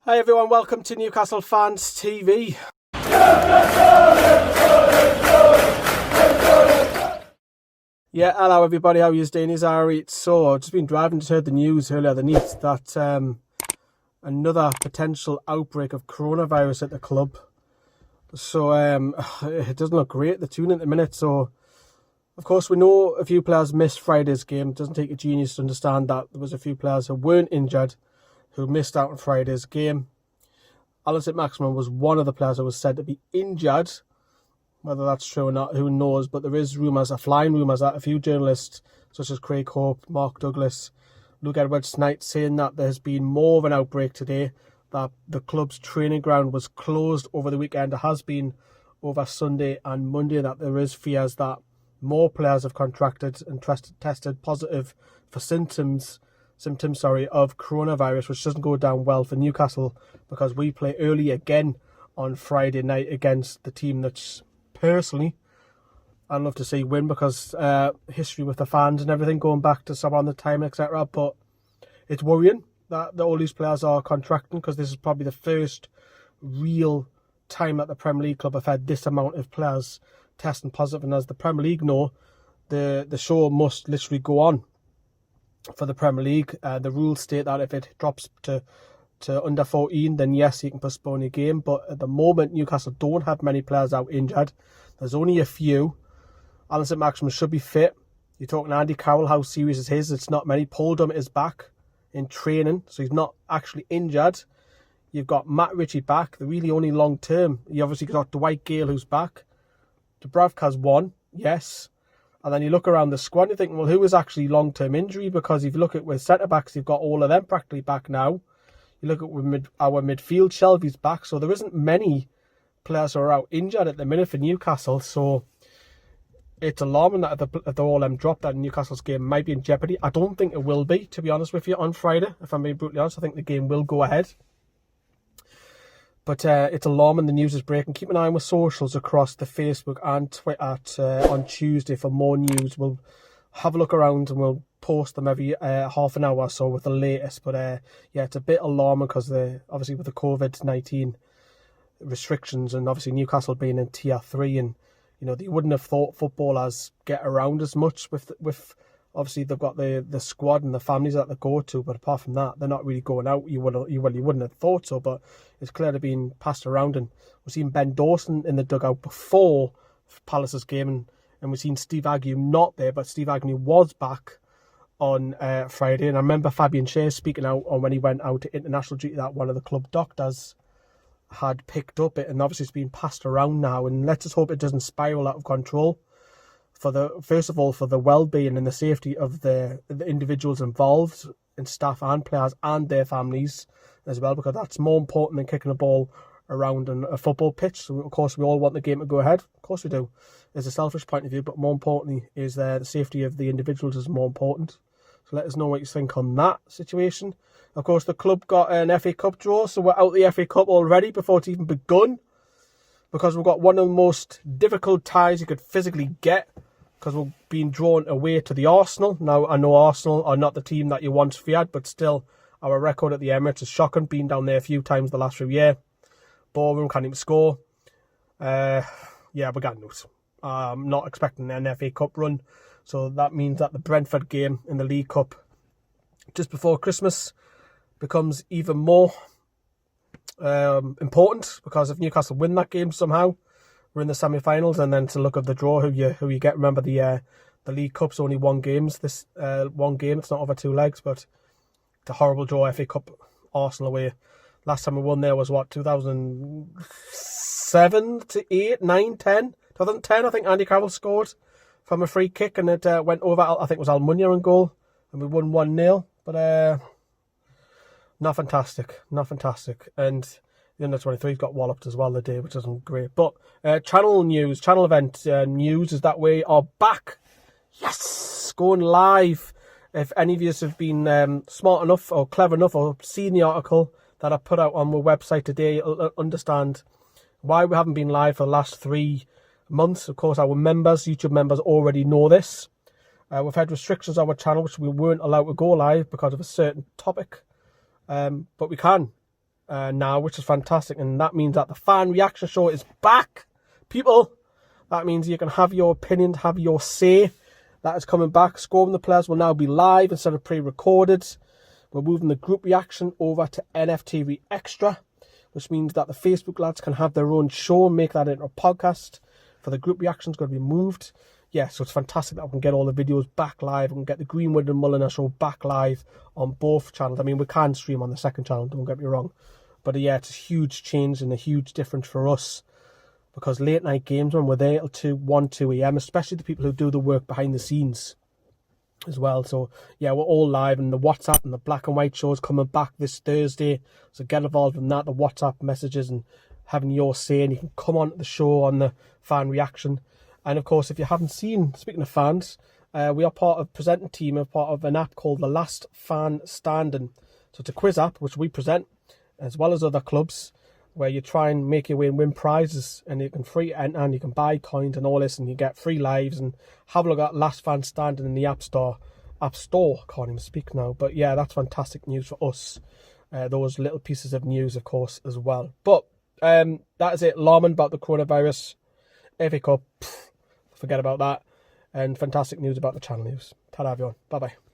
Hi everyone, welcome to Newcastle Fans TV. Yeah, hello everybody, how are you doing? It's Ari. So, I've just been driving, just heard the news earlier the night that another potential outbreak of coronavirus at the club. So, it doesn't look great, the tune at the minute. So, of course, we know a few players missed Friday's game. It doesn't take a genius to understand that there was a few players who weren't injured who missed out on Friday's game. Saint-Maximin was one of the players who was said to be injured. Whether that's true or not, who knows? But there is rumours, flying rumours, that a few journalists, such as Craig Hope, Mark Douglas, Luke Edwards-Knight, saying that there's been more of an outbreak today, that the club's training ground was closed over the weekend. It has been over Sunday and Monday, that there is fears that more players have contracted and tested positive for symptoms of coronavirus, which doesn't go down well for Newcastle because we play early again on Friday night against the team that's personally I'd love to see win, because history with the fans and everything going back to some on the time, etc. But it's worrying that all these players are contracting, because this is probably the first real time that the Premier League club have had this amount of players testing positive. And as the Premier League know, the show must literally go on for the Premier League. The rules state that if it drops to under 14, then yes, you can postpone your game. But at the moment, Newcastle don't have many players out injured. There's only a few. Saint-Maximin should be fit. You're talking Andy Carroll, how serious is his? It's not many. Poldum is back in training, so he's not actually injured. You've got Matt Ritchie back, the really only long term. You obviously got Dwight Gale, who's back. Dubravka's one, yes. And then you look around the squad and you think, well, who is actually long-term injury? Because if you look at with centre-backs, you've got all of them practically back now. You look at our midfield, Shelby's back. So there isn't many players who are out injured at the minute for Newcastle. So it's alarming that if they're all dropped, that Newcastle's game might be in jeopardy. I don't think it will be, to be honest with you, on Friday. If I'm being brutally honest, I think the game will go ahead. But it's alarming, the news is breaking. Keep an eye on the socials across the Facebook and Twitter on Tuesday for more news. We'll have a look around and we'll post them every half an hour or so with the latest. But yeah, it's a bit alarming because obviously with the COVID-19 restrictions and obviously Newcastle being in Tier 3, and you know, you wouldn't have thought footballers get around as much with obviously they've got the squad and the families that they go to, but apart from that, they're not really going out. You wouldn't have thought so, but it's clearly been passed around. And we've seen Ben Dawson in the dugout before Palace's game, and we've seen Steve Agnew not there, but Steve Agnew was back on Friday. And I remember Fabian Schär speaking out on when he went out to international duty that one of the club doctors had picked up it, and obviously it's been passed around now. And let's just hope it doesn't spiral out of control. First of all, for the well-being and the safety of the individuals involved, and staff and players and their families as well, because that's more important than kicking a ball around on a football pitch. So of course we all want the game to go ahead. Of course we do. There's a selfish point of view, but more importantly is the safety of the individuals is more important. So let us know what you think on that situation. Of course, the club got an FA Cup draw, so we're out the FA Cup already before it's even begun, because we've got one of the most difficult ties you could physically get, because we're being drawn away to the Arsenal. Now, I know Arsenal are not the team that you once feared, but still, our record at the Emirates is shocking. Been down there a few times the last few years. Ballroom can't even score. Yeah, we got news. I'm not expecting an FA Cup run, so that means that the Brentford game in the League Cup just before Christmas becomes even more important, because if Newcastle win that game somehow, we're in the semi-finals. And then to look at the draw, who you get. Remember, the League Cup's only one game. This one game, it's not over two legs, but it's a horrible draw. FA Cup, Arsenal away. Last time we won there was what, 2007 to 8, 9, 10? 2010, I think Andy Carroll scored from a free kick, and it went over. I think it was Almunia in goal, and we won 1-0. But not fantastic. And the under 23's got walloped as well the day, which isn't great. But channel event news is that we are back. Yes, going live. If any of you have been smart enough or clever enough or seen the article that I put out on my website today, you'll understand why we haven't been live for the last 3 months. Of course, our YouTube members already know this. We've had restrictions on our channel, which we weren't allowed to go live because of a certain topic. But we can. now, which is fantastic. And that means that the fan reaction show is back, people. That means you can have your opinion, have your say. That is coming back. Scoring the players will now be live instead of pre-recorded. We're moving the group reaction over to NFTV Extra, which means that the Facebook lads can have their own show and make that into a podcast. For the group reactions, going to be moved. Yeah, so it's fantastic that we can get all the videos back live. We can get the Greenwood and Mulliner show back live on both channels. I mean, we can stream on the second channel, don't get me wrong. But yeah, it's a huge change and a huge difference for us. Because late night games, when we're there till 1, 2 a.m, especially the people who do the work behind the scenes as well. So yeah, we're all live, and the WhatsApp and the black and white shows coming back this Thursday. So get involved in that, the WhatsApp messages and having your say, and you can come on to the show on the fan reaction. And of course, if you haven't seen, speaking of fans, we are part of presenting team, of part of an app called The Last Fan Standing. So it's a quiz app which we present, as well as other clubs, where you try and make your way and win prizes, and you can free enter and you can buy coins and all this, and you get free lives. And have a look at Last Fan Standing in the App Store. Can't even speak now, but yeah, that's fantastic news for us. Those little pieces of news, of course, as well. But that is it. Lament about the coronavirus. FA Cup, forget about that. And fantastic news about the channel news. Ta-da, everyone. Bye-bye.